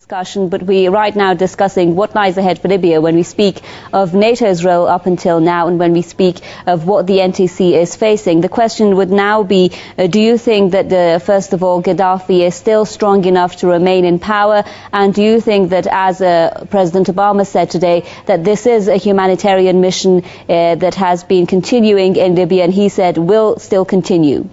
Discussion, but we are right now discussing what lies ahead for Libya when we speak of NATO's role up until now and when we speak of what the NTC is facing. The question would now be, do you think that, first of all, Gaddafi is still strong enough to remain in power? And do you think that, as President Obama said today, that this is a humanitarian mission that has been continuing in Libya and he said will still continue?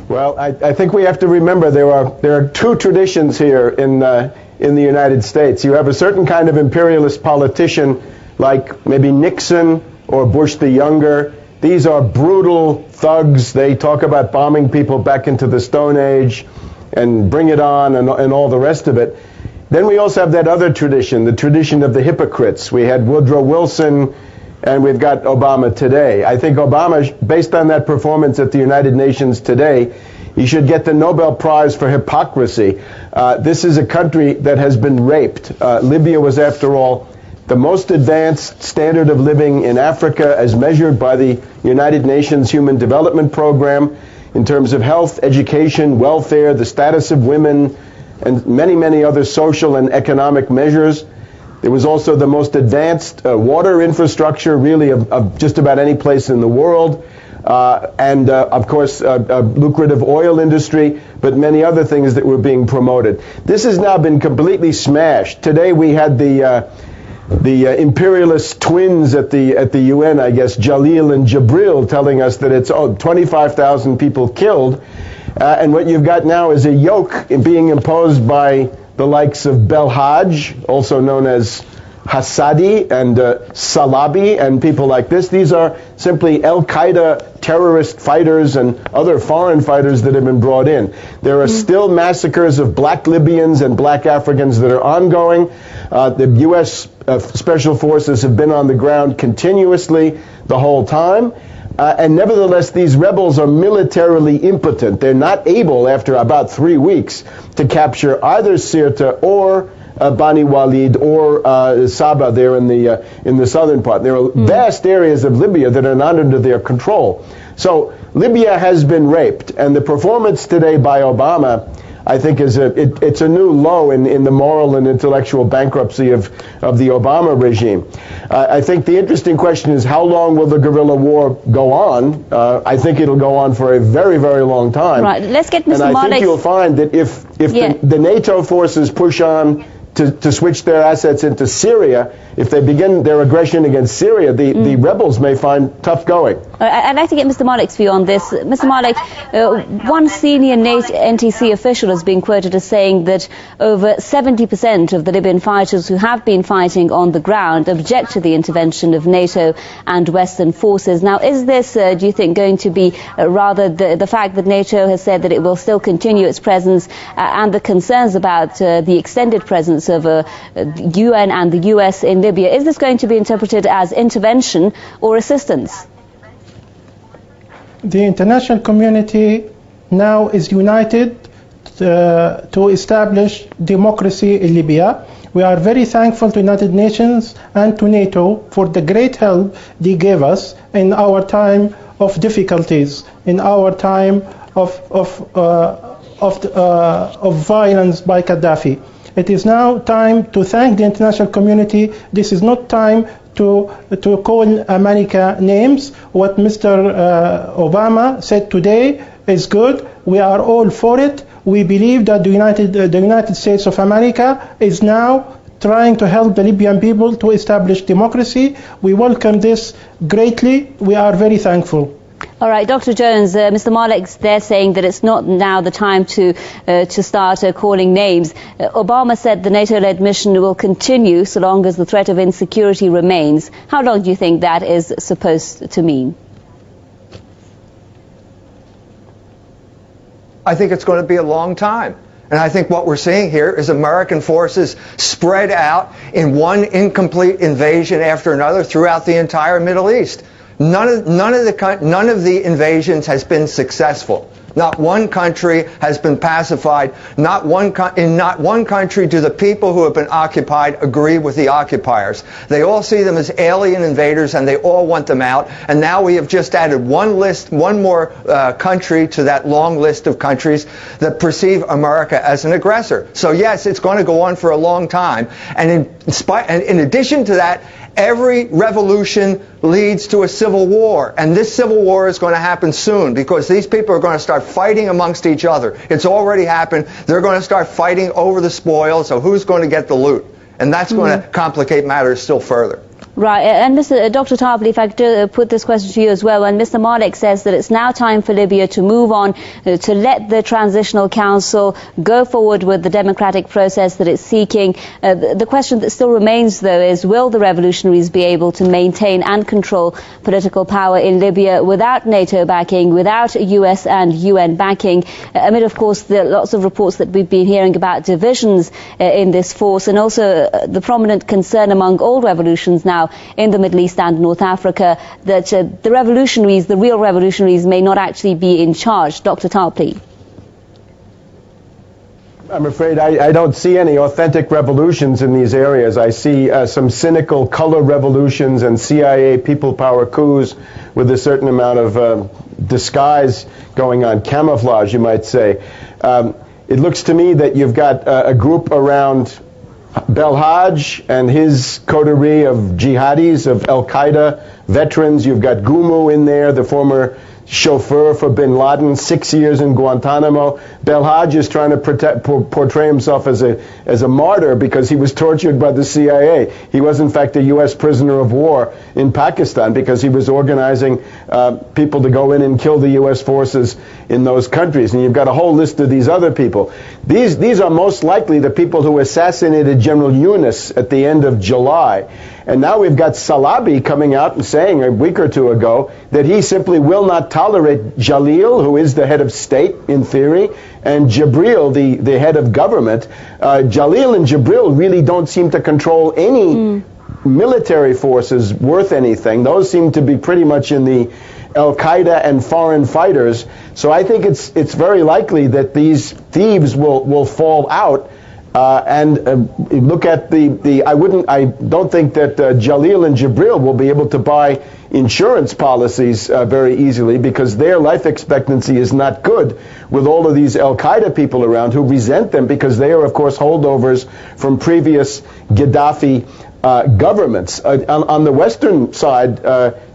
Well, I think we have to remember there are two traditions here in the United States. You have a certain kind of imperialist politician like maybe Nixon or Bush the Younger. These are brutal thugs. They talk about bombing people back into the Stone Age and bring it on and all the rest of it. Then we also have that other tradition, the tradition of the hypocrites. We had Woodrow Wilson, and we've got Obama today. I think Obama, based on that performance at the United Nations today, he should get the Nobel Prize for hypocrisy. This is a country that has been raped. Libya was, after all, the most advanced standard of living in Africa as measured by the United Nations Human Development Program in terms of health, education, welfare, the status of women, and many, many other social and economic measures. It was also the most advanced water infrastructure, really, of just about any place in the world. And, of course, a lucrative oil industry, but many other things that were being promoted. This has now been completely smashed. Today we had the imperialist twins at the UN, I guess, Jalil and Jibril, telling us that it's 25,000 people killed. And what you've got now is a yoke being imposed by the likes of Belhaj, also known as Hassadi and Salabi and people like this. These are simply Al-Qaeda terrorist fighters and other foreign fighters that have been brought in. There are still massacres of black Libyans and black Africans that are ongoing. The U.S. Special Forces have been on the ground continuously the whole time. And nevertheless, these rebels are militarily impotent. They're not able, after about 3 weeks, to capture either Sirte or Bani Walid or Saba there in the southern part. There are vast areas of Libya that are not under their control. So Libya has been raped, and the performance today by Obama, I think, is it's a new low in the moral and intellectual bankruptcy of the Obama regime. I think the interesting question is, how long will the guerrilla war go on? I think it'll go on for a very, very long time. Right. Let's get Mr. And I Malik. think you'll find that if the NATO forces push on to switch their assets into Syria, if they begin their aggression against Syria, the rebels may find tough going. I'd like to get Mr. Malik's view on this. Mr. Malik, one senior NTC official has been quoted as saying that over 70% of the Libyan fighters who have been fighting on the ground object to the intervention of NATO and Western forces. Now, is this, do you think, going to be rather the fact that NATO has said that it will still continue its presence and the concerns about the extended presence of UN and the US in Libya, is this going to be interpreted as intervention or assistance? The international community now is united to establish democracy in Libya. We are very thankful to United Nations and to NATO for the great help they gave us in our time of difficulties, in our time of violence by Gaddafi. It is now time to thank the international community. This is not time to call America names. What Mr. Obama said today is good. We are all for it. We believe that the United States of America is now trying to help the Libyan people to establish democracy. We welcome this greatly. We are very thankful. All right, Dr. Jones, Mr. Malik's there saying that it's not now the time to start calling names. Obama said the NATO-led mission will continue so long as the threat of insecurity remains. How long do you think that is supposed to mean? I think it's going to be a long time. And I think what we're seeing here is American forces spread out in one incomplete invasion after another throughout the entire Middle East. None of the invasions has been successful. Not one country has been pacified. In not one country do the people who have been occupied agree with the occupiers. They all see them as alien invaders, and they all want them out. And now we have just added one more country to that long list of countries that perceive America as an aggressor. So yes, it's going to go on for a long time. And in addition to that, every revolution leads to a civil war, and this civil war is going to happen soon because these people are going to start fighting amongst each other. It's already happened. They're going to start fighting over the spoils, so who's going to get the loot? And that's going to complicate matters still further. Right, and Dr. Tarpley, if I could put this question to you as well, when Mr. Malik says that it's now time for Libya to move on, to let the Transitional Council go forward with the democratic process that it's seeking, the question that still remains, though, is will the revolutionaries be able to maintain and control political power in Libya without NATO backing, without US and UN backing, amid, of course, the lots of reports that we've been hearing about divisions in this force, and also the prominent concern among all revolutions now in the Middle East and North Africa that the revolutionaries, the real revolutionaries, may not actually be in charge. Dr. Tarpley. I'm afraid I don't see any authentic revolutions in these areas. I see some cynical color revolutions and CIA people power coups with a certain amount of disguise going on, camouflage, you might say. It looks to me that you've got a group around Belhaj and his coterie of jihadis, of Al-Qaeda veterans. You've got Gumu in there, the former chauffeur for bin Laden, 6 years in Guantanamo. Belhaj is trying to portray himself as a martyr because he was tortured by the CIA. He was, in fact, a U.S. prisoner of war in Pakistan because he was organizing people to go in and kill the U.S. forces in those countries. And you've got a whole list of these other people. These are most likely the people who assassinated General Yunus at the end of July. And now we've got Salabi coming out and saying a week or two ago that he simply will not tolerate Jalil, who is the head of state in theory, and Jibril, the head of government. Jalil and Jibril really don't seem to control any military forces worth anything. Those seem to be pretty much in the Al-Qaeda and foreign fighters. So I think it's very likely that these thieves will fall out. Look at I don't think that Jalil and Jibril will be able to buy insurance policies very easily because their life expectancy is not good with all of these Al-Qaeda people around who resent them because they are, of course, holdovers from previous Gaddafi governments. On the Western side,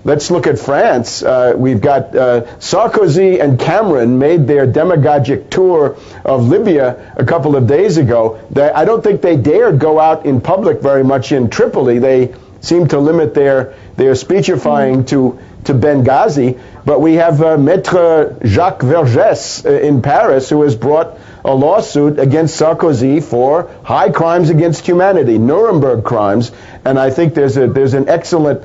let's look at France. We've got Sarkozy and Cameron made their demagogic tour of Libya a couple of days ago. I don't think they dared go out in public very much in Tripoli. They seem to limit their speechifying to Benghazi. But we have Maître Jacques Vergès in Paris who has brought a lawsuit against Sarkozy for high crimes against humanity, Nuremberg crimes, and I think there's an excellent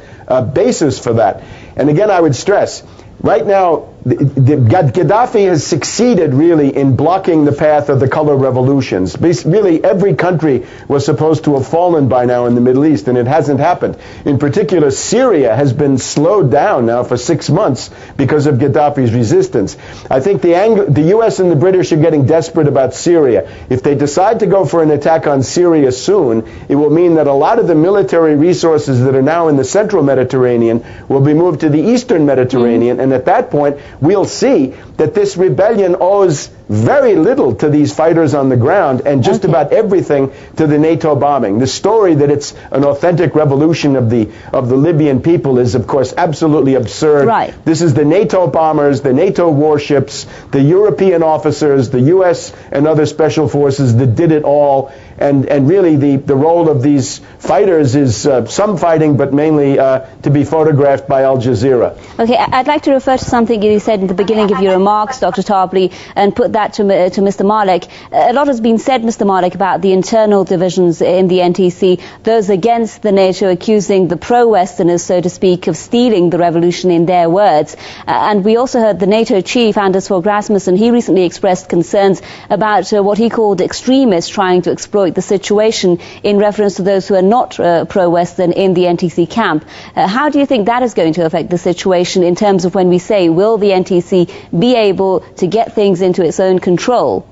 basis for that. And again, I would stress, right now, Gaddafi has succeeded really in blocking the path of the color revolutions. Really, every country was supposed to have fallen by now in the Middle East, and it hasn't happened. In particular, Syria has been slowed down now for 6 months because of Gaddafi's resistance. I think the U.S. and the British are getting desperate about Syria. If they decide to go for an attack on Syria soon, it will mean that a lot of the military resources that are now in the central Mediterranean will be moved to the eastern Mediterranean, and at that point, we'll see that this rebellion owes very little to these fighters on the ground and just about everything to the NATO bombing. The story that it's an authentic revolution of the Libyan people is, of course, absolutely absurd. Right. This is the NATO bombers, the NATO warships, the European officers, the U.S. and other special forces that did it all. And really the role of these fighters is some fighting, but mainly to be photographed by Al Jazeera. Okay, I'd like to refer to something you said in the beginning of your remarks, Dr. Tarpley, and put that to Mr. Malik. A lot has been said, Mr. Malik, about the internal divisions in the NTC, those against the NATO accusing the pro-Westerners, so to speak, of stealing the revolution in their words. And we also heard the NATO chief, Anders Fogh Rasmussen, he recently expressed concerns about what he called extremists trying to exploit the situation in reference to those who are not pro-Western in the NTC camp. How do you think that is going to affect the situation in terms of when we say, will the the NTC be able to get things into its own control?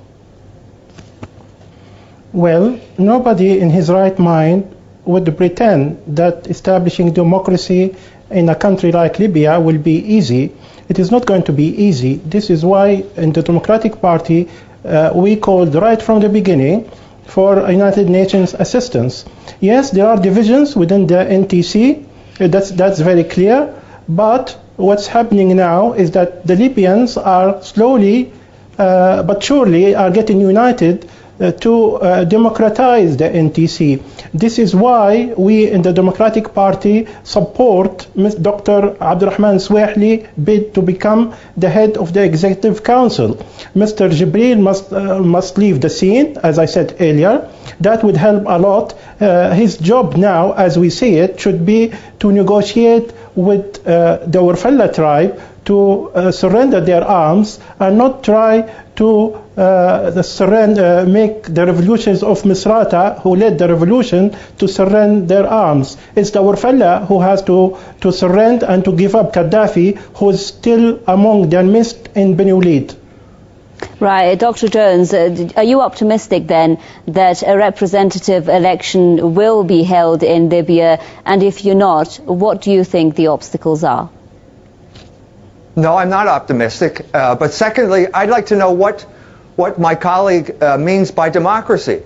Well, nobody in his right mind would pretend that establishing democracy in a country like Libya will be easy. It is not going to be easy. This is why in the Democratic Party we called right from the beginning for United Nations assistance. Yes, there are divisions within the NTC, that's very clear, but what's happening now is that the Libyans are slowly but surely are getting united to democratize the NTC. This is why we in the Democratic Party support Dr. Abdurrahman Swahili bid to become the head of the Executive Council. Mr. Jibril must leave the scene, as I said earlier. That would help a lot. His job now, as we see it, should be to negotiate with the Warfella tribe to surrender their arms and not try to make the revolutions of Misrata, who led the revolution, to surrender their arms. It's the Warfella who has to surrender and to give up Gaddafi, who is still among their midst in Beni Walid. Right. Dr. Jones, are you optimistic then that a representative election will be held in Libya? And if you're not, what do you think the obstacles are? No, I'm not optimistic. But secondly, I'd like to know what my colleague means by democracy.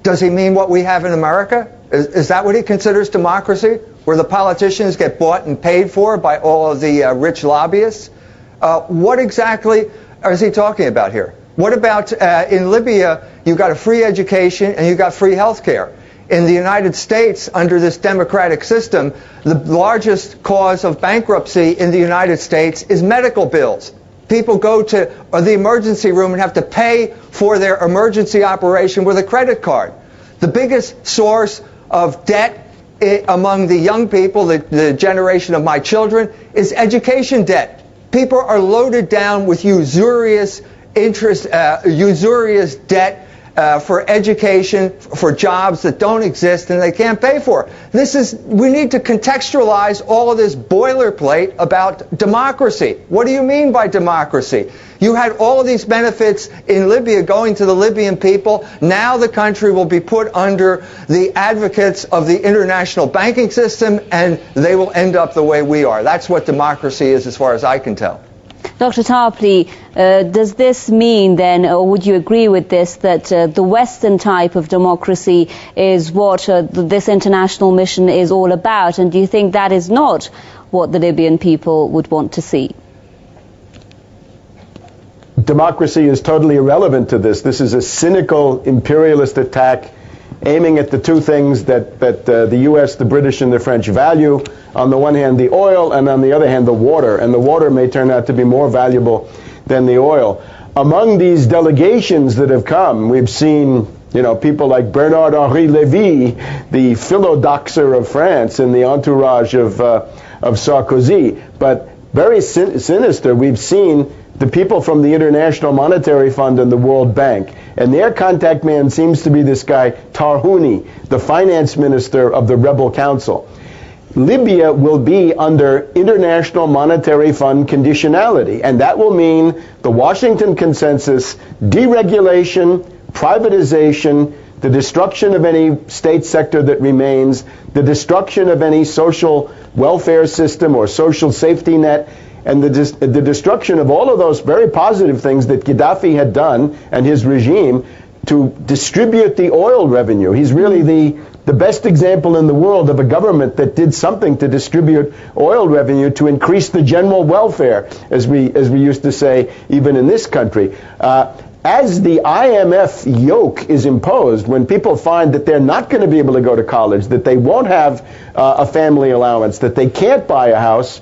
Does he mean what we have in America? Is that what he considers democracy, where the politicians get bought and paid for by all of the rich lobbyists? What exactly is he talking about here? What about in Libya, you got a free education and you got free health care? In the United States, under this democratic system, the largest cause of bankruptcy in the United States is medical bills. People go to the emergency room and have to pay for their emergency operation with a credit card. The biggest source of debt among the young people, the generation of my children, is education debt. People are loaded down with usurious interest, usurious debt for education, for jobs that don't exist and they can't pay for. We need to contextualize all of this boilerplate about democracy. What do you mean by democracy? You had all of these benefits in Libya going to the Libyan people. Now the country will be put under the advocates of the international banking system and they will end up the way we are. That's what democracy is as far as I can tell. Dr. Tarpley, does this mean then, or would you agree with this, that the Western type of democracy is what this international mission is all about? And do you think that is not what the Libyan people would want to see? Democracy is totally irrelevant to this. This is a cynical imperialist attack aiming at the two things that the U.S., the British, and the French value. On the one hand, the oil, and on the other hand, the water. And the water may turn out to be more valuable than the oil. Among these delegations that have come, we've seen, people like Bernard-Henri Lévy, the philodoxer of France in the entourage of Sarkozy. But very sinister, we've seen the people from the International Monetary Fund and the World Bank. And their contact man seems to be this guy, Tarhouni, the finance minister of the rebel council. Libya will be under International Monetary Fund conditionality, and that will mean the Washington Consensus, deregulation, privatization, the destruction of any state sector that remains, the destruction of any social welfare system or social safety net, and the destruction of all of those very positive things that Gaddafi had done and his regime to distribute the oil revenue. He's really the best example in the world of a government that did something to distribute oil revenue to increase the general welfare, as we used to say, even in this country. As the IMF yoke is imposed, when people find that they're not going to be able to go to college, that they won't have a family allowance, that they can't buy a house,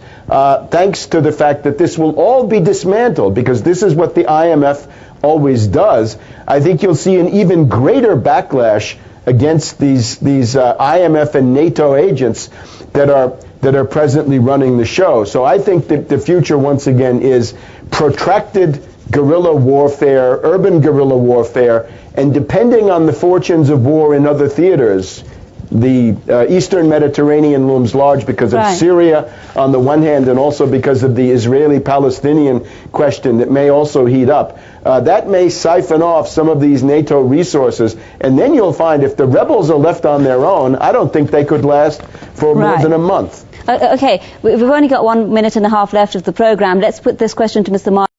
thanks to the fact that this will all be dismantled, because this is what the IMF always does, I think you'll see an even greater backlash against these IMF and NATO agents that are presently running the show. So I think that the future, once again, is protracted guerrilla warfare, urban guerrilla warfare, and depending on the fortunes of war in other theaters, the Eastern Mediterranean looms large because of Right. Syria on the one hand, and also because of the Israeli-Palestinian question that may also heat up. That may siphon off some of these NATO resources, and then you'll find if the rebels are left on their own, I don't think they could last for more Right. than a month. Okay, we've only got 1 minute and a half left of the program. Let's put this question to Mr. Malik.